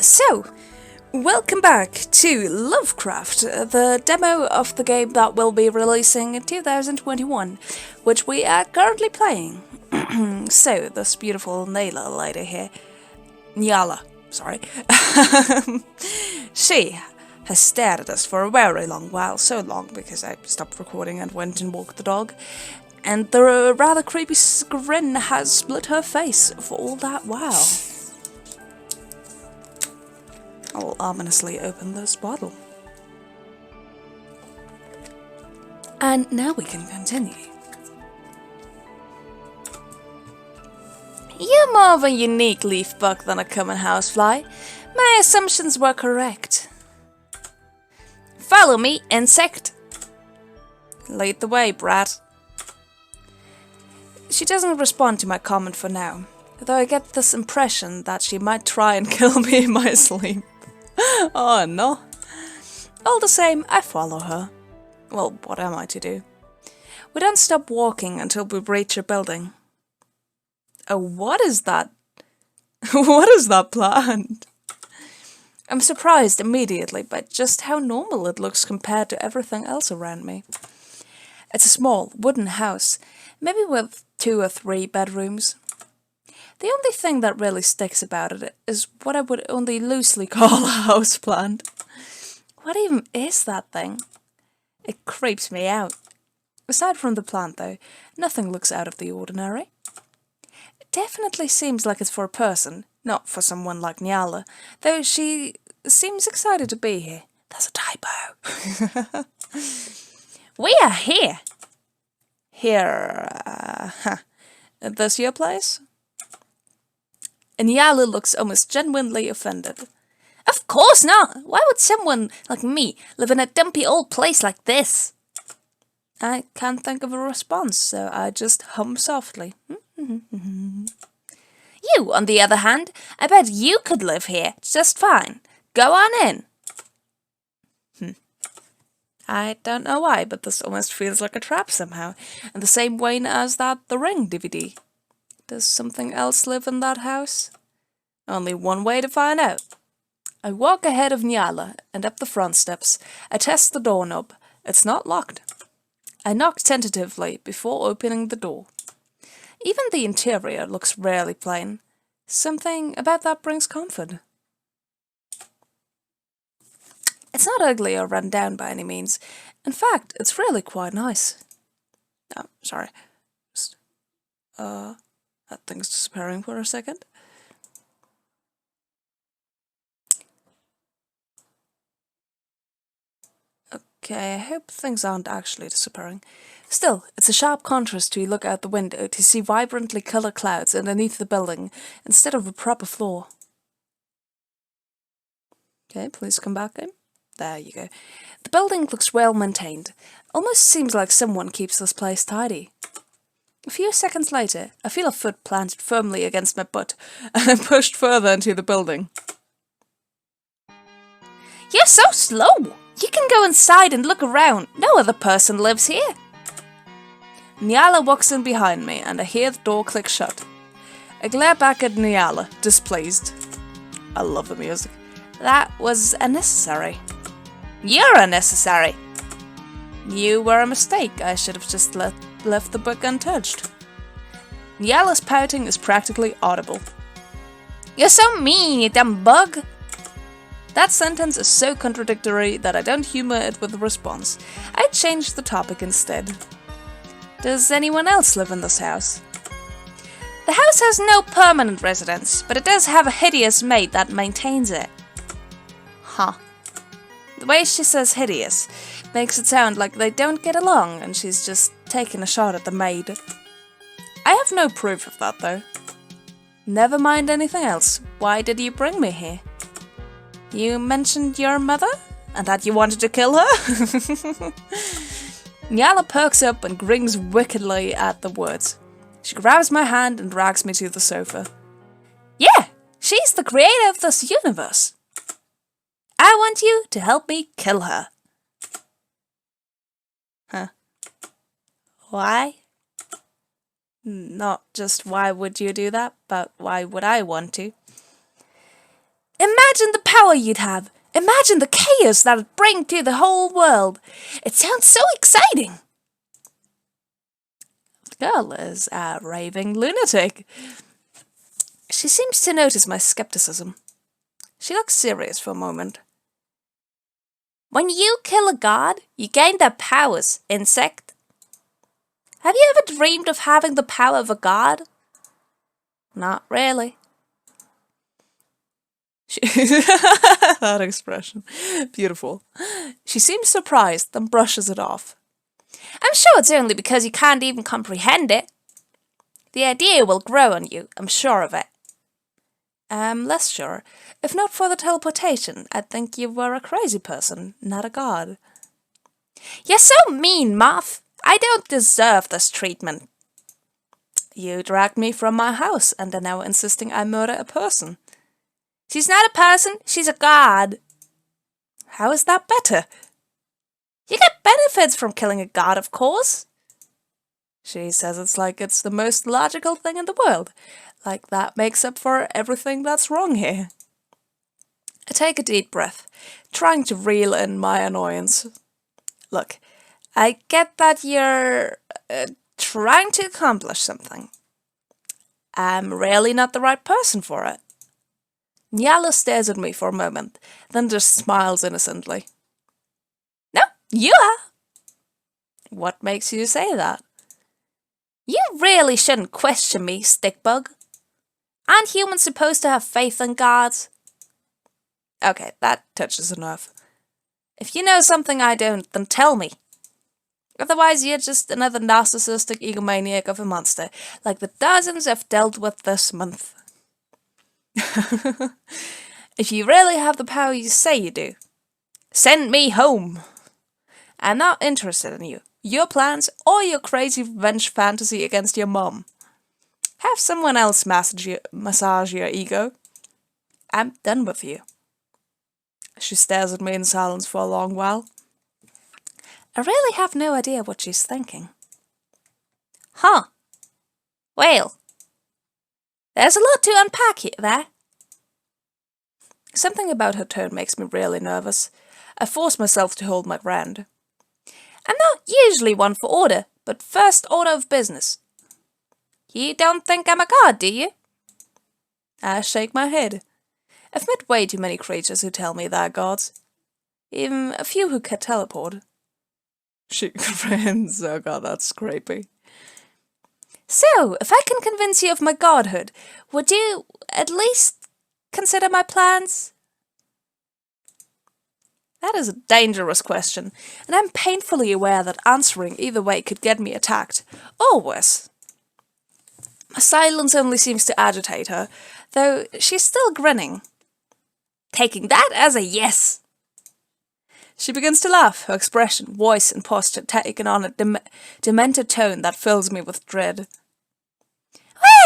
So, welcome back to Lovecraft, the demo of the game that will be releasing in 2021, which we are currently playing. So, this beautiful Nayla lady here, Nyala, sorry, she has stared at us for a very long while, so long because I stopped recording and went and walked the dog, and the rather creepy grin has split her face for all that while. I will ominously open this bottle. And now we can continue. You're more of a unique leaf bug than a common housefly. My assumptions were correct. Follow me, insect. Lead the way, brat. She doesn't respond to my comment for now, though I get this impression that she might try and kill me in my sleep. Oh no. All the same, I follow her. Well, what am I to do? We don't stop walking until we reach a building. Oh, what is that? What is that plant? I'm surprised immediately by just how normal it looks compared to everything else around me. It's a small, wooden house, maybe with 2 or 3 bedrooms. The only thing that really sticks about it is what I would only loosely call a houseplant. What even is that thing? It creeps me out. Aside from the plant, though, nothing looks out of the ordinary. It definitely seems like it's for a person, not for someone like Nyala, though she seems excited to be here. That's a typo. We are here. Here, Is this your place? And Nyala looks almost genuinely offended. Of course not! Why would someone like me live in a dumpy old place like this? I can't think of a response, so I just hum softly. You, on the other hand, I bet you could live here just fine. Go on in. I don't know why, but this almost feels like a trap somehow, in the same vein as that The Ring DVD. Does something else live in that house? Only one way to find out. I walk ahead of Nyala and up the front steps. I test the doorknob. It's not locked. I knock tentatively before opening the door. Even the interior looks rarely plain. Something about that brings comfort. It's not ugly or run down by any means. In fact, it's really quite nice. Oh, sorry. That thing's disappearing for a second. Okay, I hope things aren't actually disappearing. Still, it's a sharp contrast to look out the window to see vibrantly coloured clouds underneath the building instead of a proper floor. Okay, please come back in. There you go. The building looks well maintained. Almost seems like someone keeps this place tidy. A few seconds later, I feel a foot planted firmly against my butt, and I'm pushed further into the building. You're so slow! You can go inside and look around. No other person lives here. Nyala walks in behind me, and I hear the door click shut. I glare back at Nyala, displeased. I love the music. That was unnecessary. You're unnecessary. You were a mistake. I should have just left the book untouched. Nyala's pouting is practically audible. You're so mean, you dumb bug! That sentence is so contradictory that I don't humour it with a response. I change the topic instead. Does anyone else live in this house? The house has no permanent residence, but it does have a hideous maid that maintains it. Huh. The way she says hideous makes it sound like they don't get along and she's just taking a shot at the maid. I have no proof of that, though. Never mind anything else. Why did you bring me here? You mentioned your mother? And that you wanted to kill her? Nyala perks up and grins wickedly at the words. She grabs my hand and drags me to the sofa. Yeah, she's the creator of this universe. I want you to help me kill her. Huh. Why? Not just why would you do that, but why would I want to? Imagine the power you'd have. Imagine the chaos that'd bring to the whole world. It sounds so exciting. The girl is a raving lunatic. She seems to notice my skepticism. She looks serious for a moment. When you kill a god, you gain their powers, insect. Have you ever dreamed of having the power of a god? Not really. That expression. Beautiful. She seems surprised, then brushes it off. I'm sure it's only because you can't even comprehend it. The idea will grow on you, I'm sure of it. I'm less sure. If not for the teleportation, I'd think you were a crazy person, not a god. You're so mean, Moth. I don't deserve this treatment. You dragged me from my house and are now insisting I murder a person. She's not a person, she's a god. How is that better? You get benefits from killing a god, of course. She says it's like it's the most logical thing in the world. Like that makes up for everything that's wrong here. I take a deep breath, trying to reel in my annoyance. Look, I get that you're trying to accomplish something. I'm really not the right person for it. Nyala stares at me for a moment, then just smiles innocently. No, you are. What makes you say that? You really shouldn't question me, stickbug. Aren't humans supposed to have faith in gods? Okay, that touches a nerve. If you know something I don't, then tell me. Otherwise you're just another narcissistic egomaniac of a monster, like the dozens I've dealt with this month. If you really have the power you say you do, send me home. I'm not interested in you, your plans, or your crazy revenge fantasy against your mom. Have someone else massage your ego. I'm done with you. She stares at me in silence for a long while. I really have no idea what she's thinking. Huh. Well, there's a lot to unpack there. Something about her tone makes me really nervous. I force myself to hold my ground. I'm not usually one for order, but first order of business. You don't think I'm a god, do you? I shake my head. I've met way too many creatures who tell me they're gods. Even a few who can teleport. She grins. Oh god, that's creepy. So, if I can convince you of my godhood, would you at least consider my plans? That is a dangerous question, and I'm painfully aware that answering either way could get me attacked, or worse. My silence only seems to agitate her, though she's still grinning. Taking that as a yes. She begins to laugh, her expression, voice and posture taking on a demented tone that fills me with dread.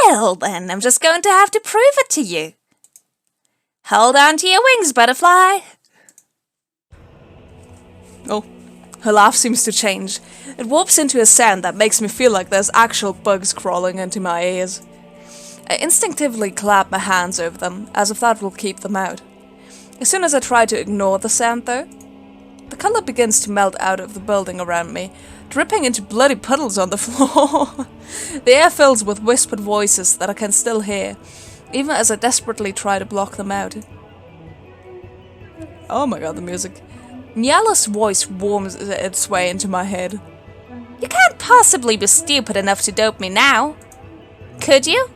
Well then, I'm just going to have to prove it to you. Hold on to your wings, butterfly. Oh, her laugh seems to change. It warps into a sound that makes me feel like there's actual bugs crawling into my ears. I instinctively clap my hands over them, as if that will keep them out. As soon as I try to ignore the sound, though, the colour begins to melt out of the building around me, dripping into bloody puddles on the floor. The air fills with whispered voices that I can still hear, even as I desperately try to block them out. Oh my god, the music. Nyala's voice warms its way into my head. You can't possibly be stupid enough to dope me now. Could you?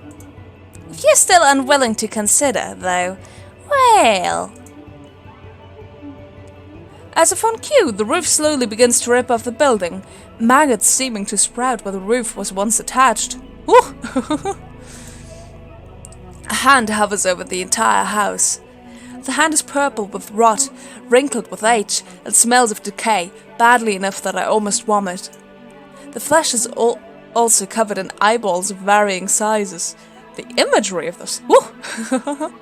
If you're still unwilling to consider, though, well... As if on cue, the roof slowly begins to rip off the building, maggots seeming to sprout where the roof was once attached. Ooh! A hand hovers over the entire house. The hand is purple with rot, wrinkled with age, and smells of decay, badly enough that I almost vomit. The flesh is also covered in eyeballs of varying sizes. The imagery of this. Woo!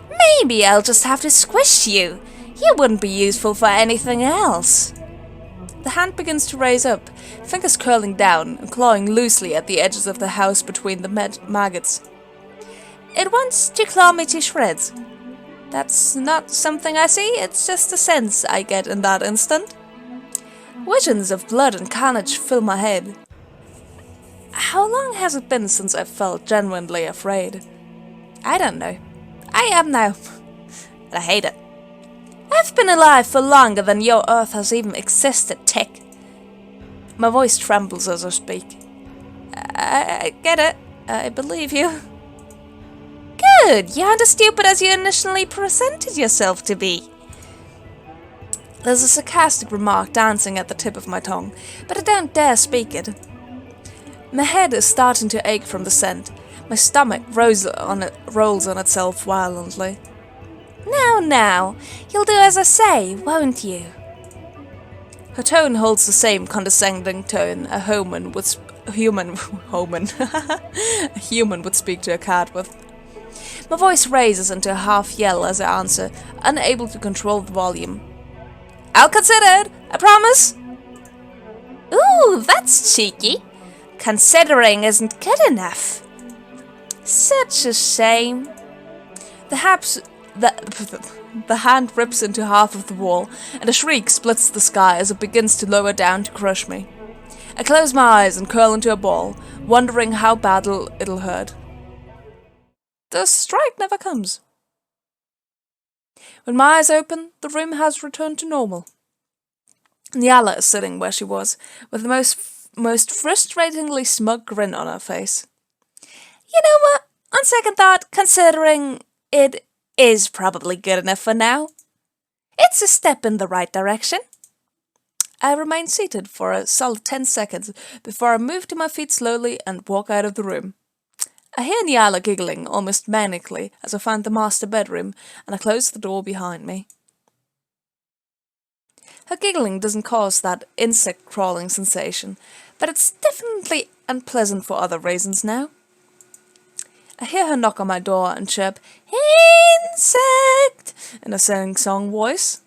Maybe I'll just have to squish you. You wouldn't be useful for anything else. The hand begins to raise up, fingers curling down and clawing loosely at the edges of the house between the maggots. It wants to claw me to shreds. That's not something I see, it's just a sense I get in that instant. Visions of blood and carnage fill my head. How long has it been since I felt genuinely afraid? I don't know. I am now. And I hate it. I've been alive for longer than your Earth has even existed, Tick. My voice trembles as I speak. I get it. I believe you. Good, you aren't as stupid as you initially presented yourself to be. There's a sarcastic remark dancing at the tip of my tongue, but I don't dare speak it. My head is starting to ache from the scent. My stomach rolls on itself violently. Now, you'll do as I say, won't you? Her tone holds the same condescending tone a human would speak to a cat with. My voice raises into a half yell as I answer, unable to control the volume. I'll consider it, I promise. Ooh, that's cheeky. Considering isn't good enough. Such a shame. The hand rips into half of the wall, and a shriek splits the sky as it begins to lower down to crush me. I close my eyes and curl into a ball, wondering how bad it'll hurt. The strike never comes. When my eyes open, the room has returned to normal. Nyala is sitting where she was, with the most frustratingly smug grin on her face. You know what? On second thought, considering it is probably good enough for now. It's a step in the right direction. I remain seated for a solid 10 seconds before I move to my feet slowly and walk out of the room. I hear Nyala giggling almost manically as I find the master bedroom, and I close the door behind me. Her giggling doesn't cause that insect-crawling sensation, but it's definitely unpleasant for other reasons now. I hear her knock on my door and chirp, "Insect!" in a sing-song voice.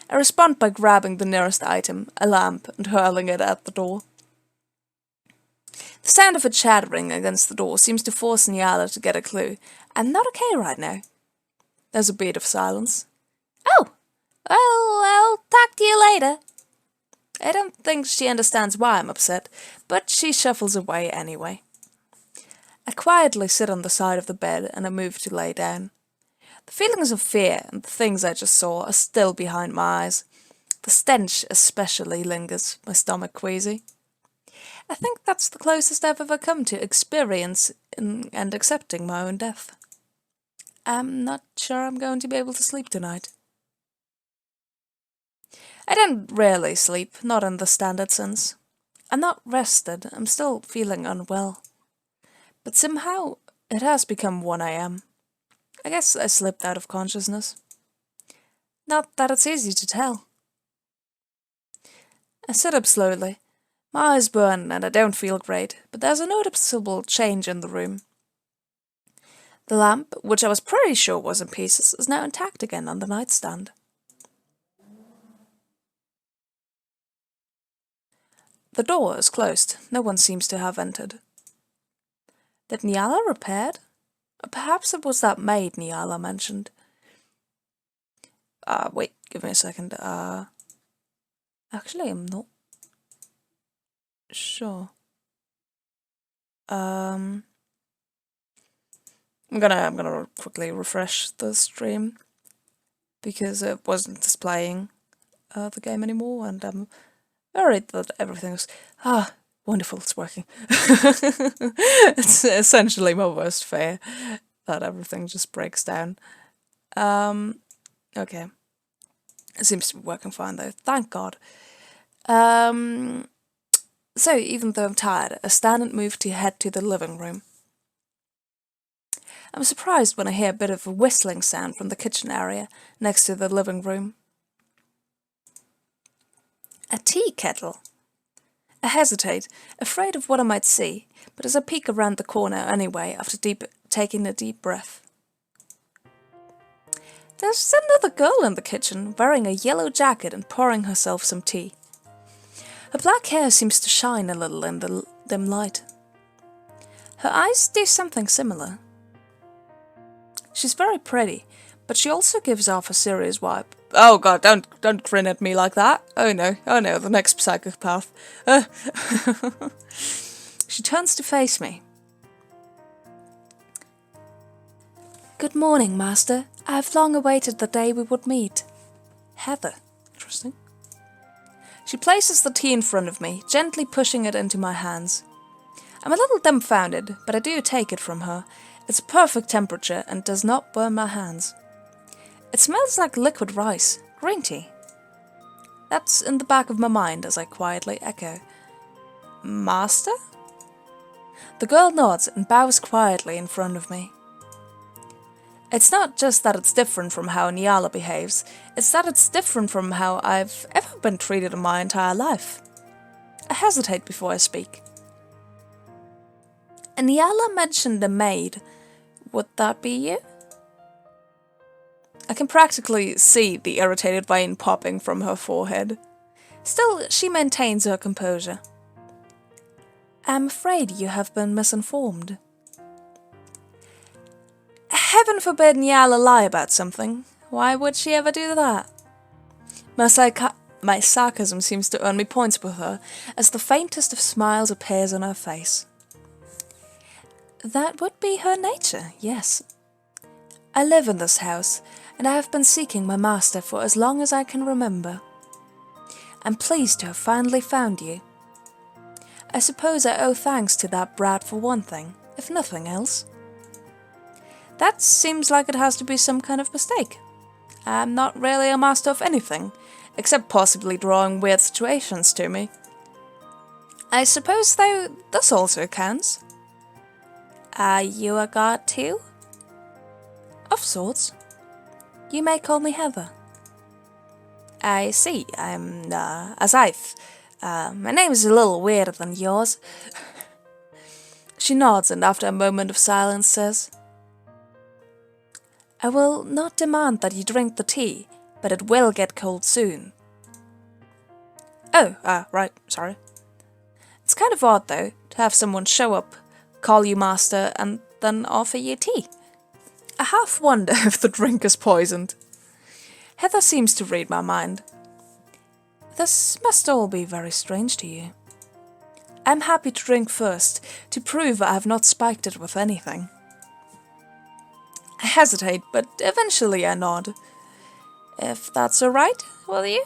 I respond by grabbing the nearest item, a lamp, and hurling it at the door. The sound of it chattering against the door seems to force Nyala to get a clue. I'm not okay right now. There's a beat of silence. Oh, well, I'll talk to you later. I don't think she understands why I'm upset, but she shuffles away anyway. I quietly sit on the side of the bed and I move to lay down. The feelings of fear and the things I just saw are still behind my eyes. The stench especially lingers, my stomach queasy. I think that's the closest I've ever come to experience and accepting my own death. I'm not sure I'm going to be able to sleep tonight. I don't rarely sleep, not in the standard sense. I'm not rested, I'm still feeling unwell. But somehow, it has become 1 a.m. I guess I slipped out of consciousness. Not that it's easy to tell. I sit up slowly. My eyes burn and I don't feel great, but there's a noticeable change in the room. The lamp, which I was pretty sure was in pieces, is now intact again on the nightstand. The door is closed. No one seems to have entered. Did Nyala repaired? Or perhaps it was that maid Nyala mentioned. Wait, give me a second. Actually, I'm not sure. I'm gonna quickly refresh the stream because it wasn't displaying the game anymore, and I'm worried that everything's wonderful. It's working. It's essentially my worst fear that everything just breaks down. Okay, it seems to be working fine though. Thank God. So, even though I'm tired, I stand and move to head to the living room. I'm surprised when I hear a bit of a whistling sound from the kitchen area next to the living room. A tea kettle. I hesitate, afraid of what I might see, but as I peek around the corner anyway after taking a deep breath. There's another girl in the kitchen, wearing a yellow jacket and pouring herself some tea. Her black hair seems to shine a little in the dim light. Her eyes do something similar. She's very pretty, but she also gives off a serious vibe. Oh god, don't grin at me like that. Oh no, the next psychopath. She turns to face me. Good morning, Master. I have long awaited the day we would meet. Heather. Interesting. She places the tea in front of me, gently pushing it into my hands. I'm a little dumbfounded, but I do take it from her. It's perfect temperature and does not burn my hands. It smells like liquid rice, green tea. That's in the back of my mind as I quietly echo. Master? The girl nods and bows quietly in front of me. It's not just that it's different from how Nyala behaves, it's that it's different from how I've ever been treated in my entire life. I hesitate before I speak. And Nyala mentioned a maid. Would that be you? I can practically see the irritated vein popping from her forehead. Still, she maintains her composure. I'm afraid you have been misinformed. Heaven forbid Nyala lie about something. Why would she ever do that? My sarcasm seems to earn me points with her, as the faintest of smiles appears on her face. That would be her nature, yes. I live in this house, and I have been seeking my master for as long as I can remember. I'm pleased to have finally found you. I suppose I owe thanks to that brat for one thing, if nothing else. That seems like it has to be some kind of mistake. I'm not really a master of anything, except possibly drawing weird situations to me. I suppose, though, this also counts. Are you a god too? Of sorts. You may call me Heather. I see, I'm, Azaith. My name is a little weirder than yours. She nods and after a moment of silence says, I will not demand that you drink the tea, but it will get cold soon. Oh, right, sorry. It's kind of odd, though, to have someone show up, call you master, and then offer you tea. I half wonder if the drink is poisoned. Heather seems to read my mind. This must all be very strange to you. I'm happy to drink first, to prove I have not spiked it with anything. I hesitate, but eventually I nod. If that's alright, will you?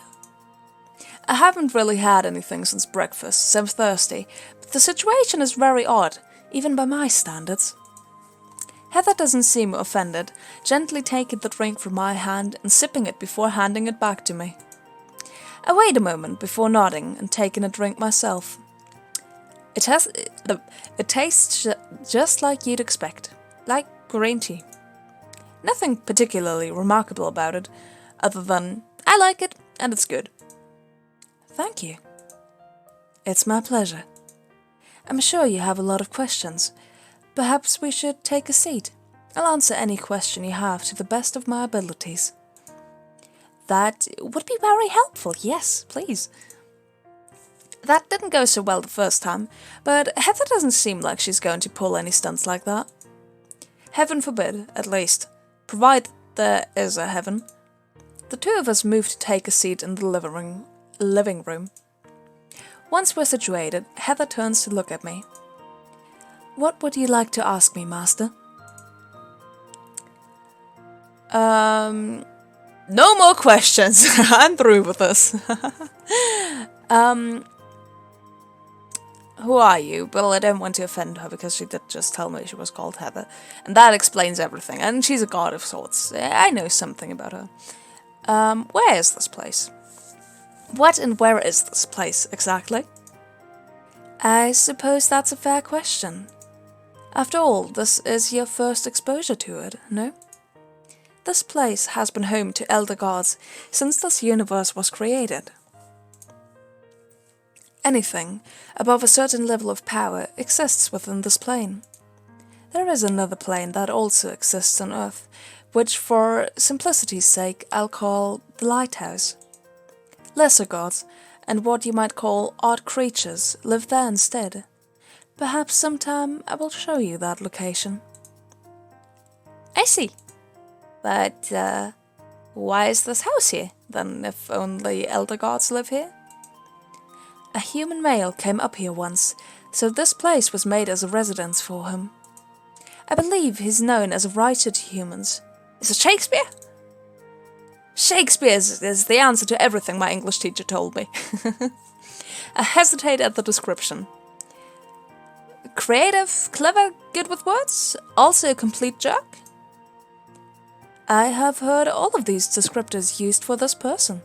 I haven't really had anything since breakfast, so I'm thirsty, but the situation is very odd, even by my standards. Heather doesn't seem offended, gently taking the drink from my hand and sipping it before handing it back to me. I wait a moment before nodding and taking a drink myself. It tastes just like you'd expect, like green tea. Nothing particularly remarkable about it, other than I like it and it's good. Thank you. It's my pleasure. I'm sure you have a lot of questions. Perhaps we should take a seat. I'll answer any question you have to the best of my abilities. That would be very helpful, yes, please. That didn't go so well the first time, but Heather doesn't seem like she's going to pull any stunts like that. Heaven forbid, at least. Provided there is a heaven. The two of us move to take a seat in the living room. Once we're situated, Heather turns to look at me. What would you like to ask me, Master? No more questions. I'm through with this. Who are you? Well, I don't want to offend her because she did just tell me she was called Heather. And that explains everything. And she's a god of sorts. I know something about her. Where is this place? What and where is this place, exactly? I suppose that's a fair question. After all, this is your first exposure to it, no? This place has been home to elder gods since this universe was created. Anything above a certain level of power exists within this plane. There is another plane that also exists on Earth, which for simplicity's sake I'll call the Lighthouse. Lesser gods, and what you might call odd creatures, live there instead. Perhaps sometime I will show you that location. I see. But, why is this house here, then, if only elder gods live here? A human male came up here once, so this place was made as a residence for him. I believe he's known as a writer to humans. Is it Shakespeare? Shakespeare is the answer to everything my English teacher told me. I hesitate at the description. Creative, clever, good with words, also a complete jerk? I have heard all of these descriptors used for this person.